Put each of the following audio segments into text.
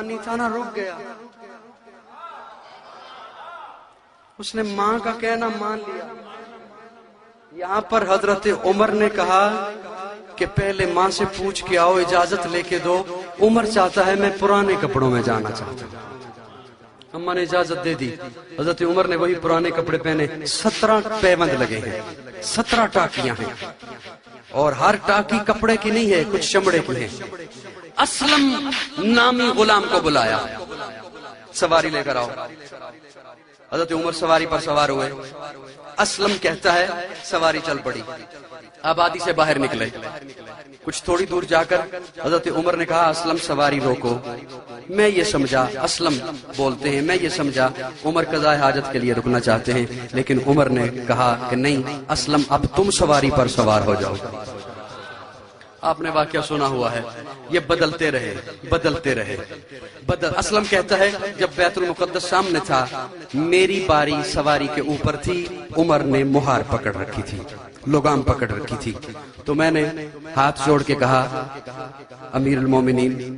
پانی تھا نا رک گیا. اس نے ماں کا کہنا مان لیا. یہاں پر حضرت عمر نے کہا کہ پہلے ماں سے پوچھ کے آؤ, اجازت لے کے دو. عمر چاہتا ہے میں پرانے کپڑوں میں جانا چاہتا ہوں. اماں نے اجازت دے دی. حضرت عمر نے وہی پرانے کپڑے پہنے. 17 پیوند لگے ہیں, 17 ٹاکیاں ہیں, اور ہر ٹاکی کپڑے کی نہیں ہے, کچھ چمڑے کی ہے. اسلم نامی غلام کو بلایا, سواری لے کر آؤ. حضرت عمر سواری پر سوار ہوئے. اسلم کہتا ہے, سواری چل پڑی. آبادی سے باہر نکلے. کچھ تھوڑی دور جا کر حضرت عمر نے کہا اسلم سواری روکو. میں یہ سمجھا, اسلم بولتے ہیں, میں یہ سمجھا عمر قضاء حاجت کے لیے رکنا چاہتے ہیں, لیکن عمر نے کہا کہ نہیں اسلم اب تم سواری پر سوار ہو جاؤ. آپ نے واقعہ سنا ہوا ہے, یہ بدلتے رہے بدلتے رہے. اسلم کہتا ہے جب بیت المقدس سامنے تھا, میری باری سواری کے اوپر تھی, عمر نے مہار پکڑ رکھی تھی, لگام پکڑ رکھی تھی. تو میں نے ہاتھ جوڑ کے کہا امیر المومنین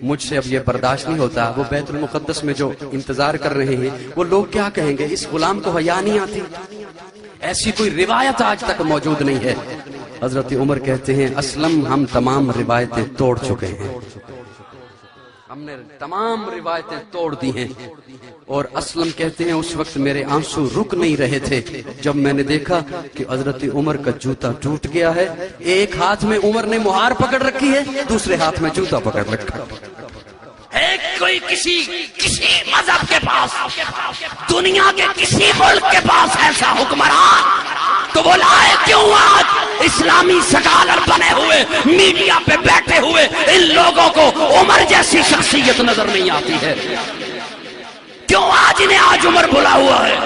مجھ سے اب یہ برداشت نہیں ہوتا. وہ بیت المقدس میں جو انتظار کر رہے ہیں وہ لوگ کیا کہیں گے, اس غلام کو حیا نہیں آتی. ایسی کوئی روایت آج تک موجود نہیں ہے. حضرت عمر کہتے ہیں اسلم ہم تمام روایتیں توڑ چکے ہیں, ہم نے تمام روایتیں توڑ دی ہیں. اور اسلم کہتے ہیں اس وقت میرے آنسو رک نہیں رہے تھے جب میں نے دیکھا کہ حضرت عمر کا جوتا ٹوٹ گیا ہے. ایک ہاتھ میں عمر نے مہار پکڑ رکھی ہے, دوسرے ہاتھ میں جوتا پکڑ رکھا. کوئی کسی مذہب کے پاس, دنیا کے کسی ملک کے پاس ایسا حکمران تو وہ لائے کیوں آج اسلامی سکالر بنے ہوئے میڈیا پہ بیٹھے ہوئے ان لوگوں کو عمر جیسی شخصیت نظر نہیں آتی ہے؟ کیوں آج انہیں آج عمر بھلا ہوا ہے؟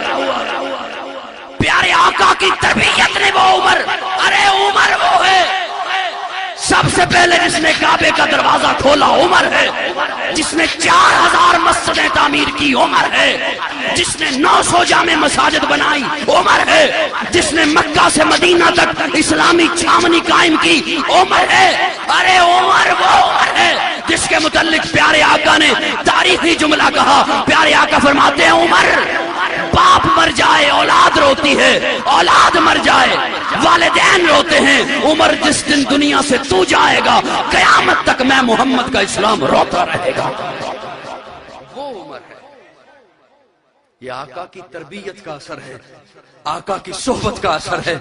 پیارے آقا کی تربیت نے وہ عمر, ارے عمر وہ ہے سب سے پہلے جس نے کعبے کا دروازہ کھولا, عمر ہے. جس نے 4000 مسجدیں تعمیر کی, عمر ہے. جس نے 900 جامع مساجد بنائی, عمر ہے. جس نے مکہ سے مدینہ تک اسلامی چھاونی قائم کی, عمر ہے. ارے عمر وہ عمر ہے جس کے متعلق پیارے آقا نے تاریخی جملہ کہا. پیارے آقا فرماتے ہیں عمر باپ مر جائے اولاد روتی ہے, اولاد مر جائے والدین روتے ہیں. عمر جس دن دنیا سے تو جائے گا قیامت تک میں محمد کا اسلام روتا رہے گا. وہ عمر ہے. یہ آقا کی تربیت کا اثر ہے, آقا کی صحبت کا اثر ہے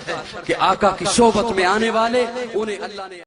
کہ آقا کی صحبت میں آنے والے انہیں اللہ نے